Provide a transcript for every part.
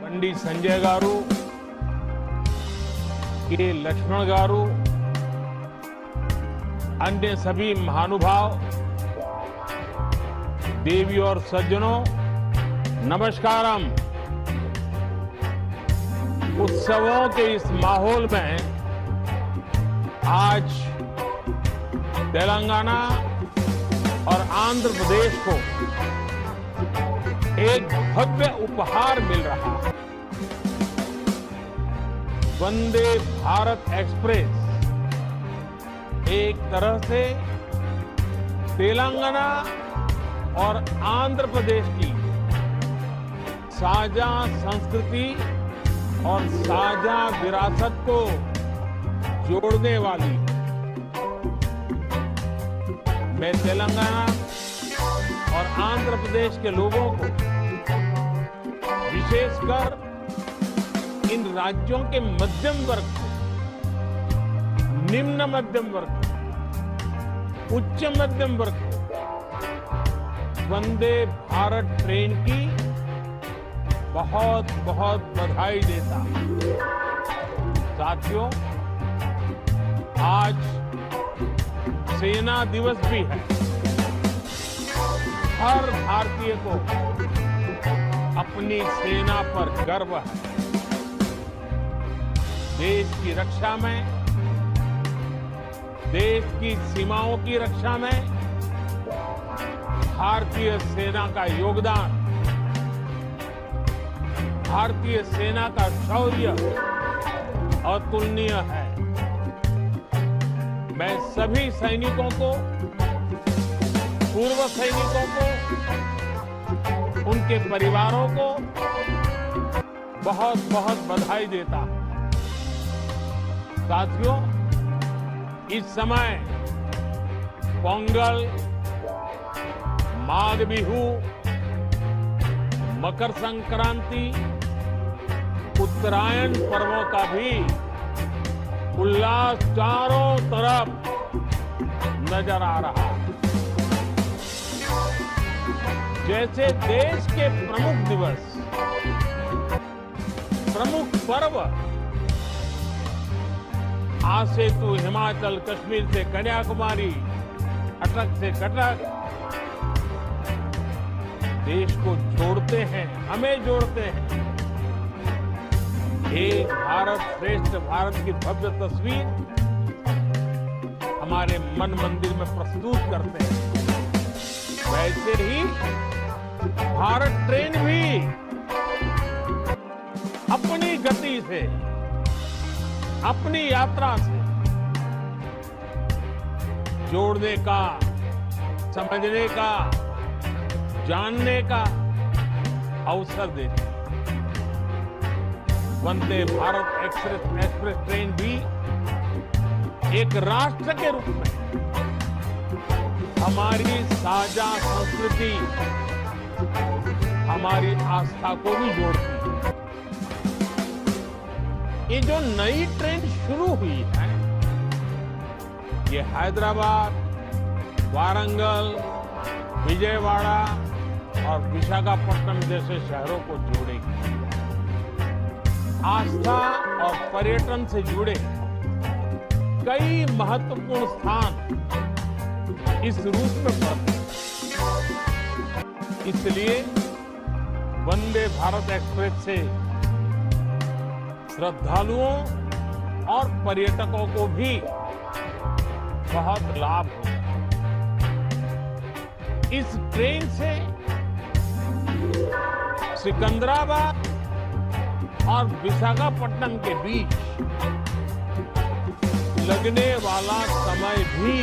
బండి సంజయ్ గారు, के लक्ष्मण गारू, अन्य सभी महानुभाव, देवी और सज्जनों, नमस्कारम। उत्सवों के इस माहौल में आज तेलंगाना और आंध्र प्रदेश को एक भव्य उपहार मिल रहा है। वंदे भारत एक्सप्रेस एक तरह से तेलंगाना और आंध्र प्रदेश की साझा संस्कृति और साझा विरासत को जोड़ने वाली। मैं तेलंगाना और आंध्र प्रदेश के लोगों को, विशेषकर इन राज्यों के मध्यम वर्ग को, निम्न मध्यम वर्ग को, उच्च मध्यम वर्ग को वंदे भारत ट्रेन की बहुत बहुत बधाई देता हूं। साथियों, आज सेना दिवस भी है। हर भारतीय को अपनी सेना पर गर्व है। देश की रक्षा में, देश की सीमाओं की रक्षा में भारतीय सेना का योगदान, भारतीय सेना का शौर्य अतुलनीय है। मैं सभी सैनिकों को, पूर्व सैनिकों को, उनके परिवारों को बहुत बहुत बधाई देता हूं। साथियों, इस समय पोंगल, माघ बिहू, मकर संक्रांति, उत्तरायण पर्वों का भी उल्लास चारों तरफ नजर आ रहा है। जैसे देश के प्रमुख दिवस, प्रमुख पर्व आज से तो हिमाचल, कश्मीर से कन्याकुमारी, अटक से कटक देश को जोड़ते हैं, हमें जोड़ते हैं। एक भारत श्रेष्ठ भारत की भव्य तस्वीर हमारे मन मंदिर में प्रस्तुत करते हैं। वैसे ही भारत ट्रेन भी अपनी गति से, अपनी यात्रा से जोड़ने का, समझने का, जानने का अवसर देती है। वंदे भारत एक्सप्रेस ट्रेन भी एक राष्ट्र के रूप में हमारी साझा संस्कृति, हमारी आस्था को भी जोड़ती है। ये जो नई ट्रेन शुरू हुई है, ये हैदराबाद, वारंगल, विजयवाड़ा और विशाखापट्टनम जैसे शहरों को जोड़ेगी। आस्था और पर्यटन से जुड़े कई महत्वपूर्ण स्थान इस रूट में पड़ते हैं। इसलिए वंदे भारत एक्सप्रेस से श्रद्धालुओं और पर्यटकों को भी बहुत लाभ होगा। इस ट्रेन से सिकंदराबाद और विशाखापट्टनम के बीच लगने वाला समय भी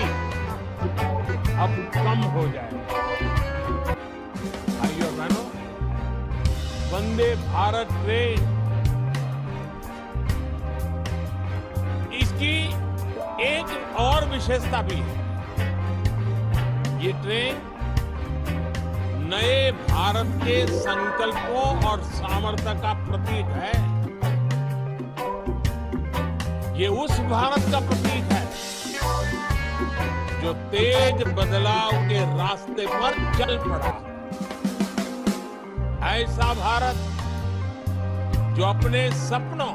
अब कम हो जाएगा। भाइयों और बहनों, वंदे भारत ट्रेन इसकी एक और विशेषता भी है। ये ट्रेन नए भारत के संकल्पों और सामर्थ्य का प्रतीक है। ये उस भारत का प्रतीक है जो तेज बदलाव के रास्ते पर चल पड़ा। ऐसा भारत जो अपने सपनों,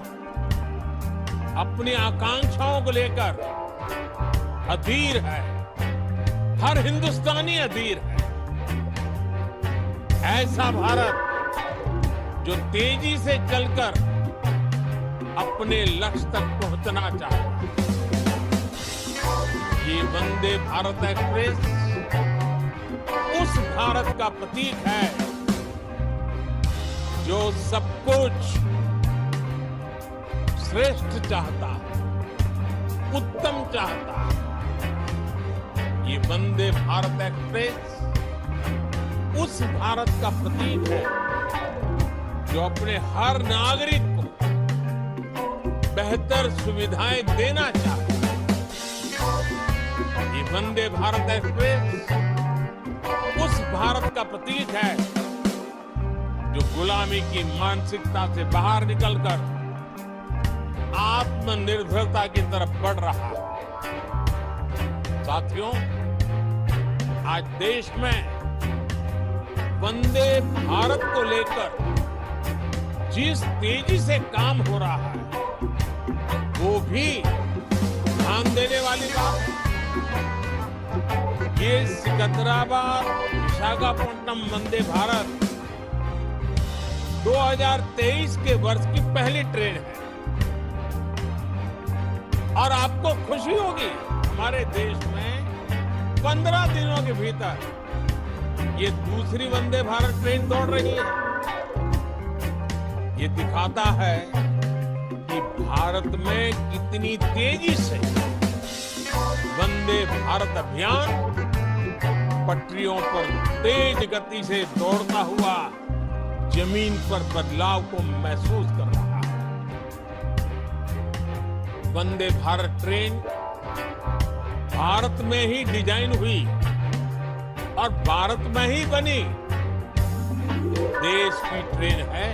अपनी आकांक्षाओं को लेकर अधीर है, हर हिंदुस्तानी अधीर है। ऐसा भारत जो तेजी से चलकर अपने लक्ष्य तक पहुंचना चाहता है। ये वंदे भारत एक्सप्रेस उस भारत का प्रतीक है जो सब कुछ श्रेष्ठ चाहता है, उत्तम चाहता है। ये वंदे भारत एक्सप्रेस उस भारत का प्रतीक है जो अपने हर नागरिक को बेहतर सुविधाएं देना चाहता है। ये वंदे भारत एक्सप्रेस उस भारत का प्रतीक है जो गुलामी की मानसिकता से बाहर निकलकर आत्मनिर्भरता की तरफ बढ़ रहा है। साथियों, आज देश में वंदे भारत को लेकर जिस तेजी से काम हो रहा है, वो भी ध्यान देने वाली बात है। ये सिकंदराबाद विशाखापट्टनम वंदे भारत 2023 के वर्ष की पहली ट्रेन है और आपको खुशी होगी, हमारे देश में 15 दिनों के भीतर ये दूसरी वंदे भारत ट्रेन दौड़ रही है। ये दिखाता है कि भारत में कितनी तेजी से वंदे भारत अभियान पटरियों पर तेज गति से दौड़ता हुआ जमीन पर बदलाव को महसूस कर रहा है। वंदे भारत ट्रेन भारत में ही डिजाइन हुई और भारत में ही बनी देश की ट्रेन है।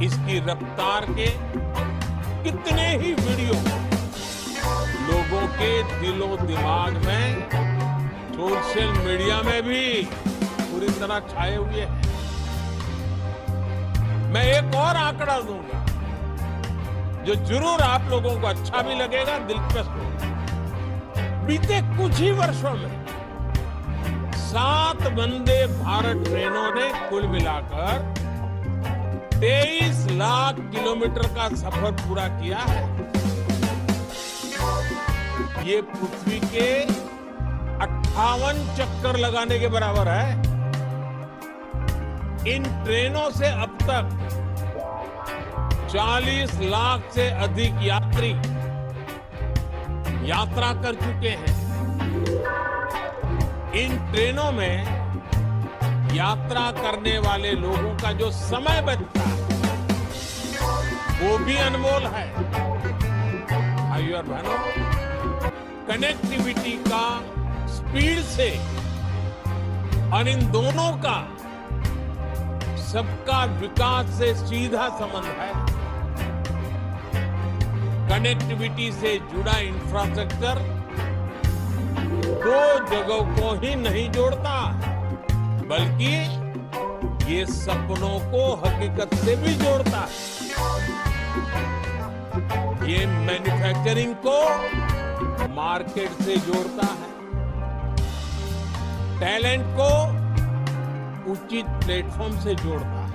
इसकी रफ्तार के कितने ही वीडियो लोगों के दिलो दिमाग में, सोशल मीडिया में भी पूरी तरह छाए हुए हैं। मैं एक और आंकड़ा दूंगा जो जरूर आप लोगों को अच्छा भी लगेगा, दिलचस्प होगा। बीते कुछ ही वर्षों में 7 वंदे भारत ट्रेनों ने कुल मिलाकर 23 लाख किलोमीटर का सफर पूरा किया है। ये पृथ्वी के 58 चक्कर लगाने के बराबर है। इन ट्रेनों से अब तक 40 लाख से अधिक यात्री यात्रा कर चुके हैं। इन ट्रेनों में यात्रा करने वाले लोगों का जो समय बचता है वो भी अनमोल है। भाइयों और बहनों, कनेक्टिविटी का स्पीड से और इन दोनों का सबका विकास से सीधा संबंध है। कनेक्टिविटी से जुड़ा इंफ्रास्ट्रक्चर 2 जगहों को ही नहीं जोड़ता, बल्कि ये सपनों को हकीकत से भी जोड़ता है। ये मैन्युफैक्चरिंग को मार्केट से जोड़ता है, टैलेंट को उचित प्लेटफॉर्म से जोड़ता है।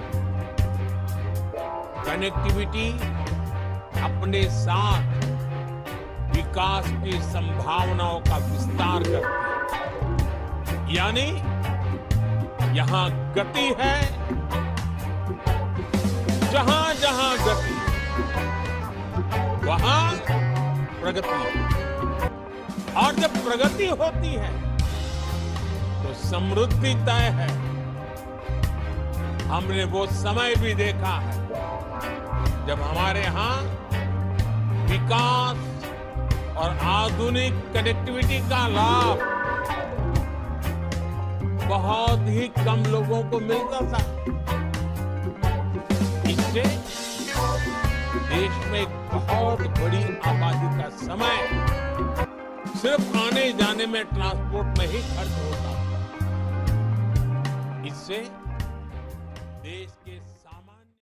कनेक्टिविटी अपने साथ विकास की संभावनाओं का विस्तार करती है। यानी यहां गति है, जहां जहां गति वहां प्रगति है। और जब प्रगति होती है तो समृद्धि तय है। हमने वो समय भी देखा है जब हमारे यहां विकास और आधुनिक कनेक्टिविटी का लाभ बहुत ही कम लोगों को मिलता था। इससे देश में एक बहुत बड़ी आबादी का समय सिर्फ आने जाने में, ट्रांसपोर्ट में ही खर्च होता था। इससे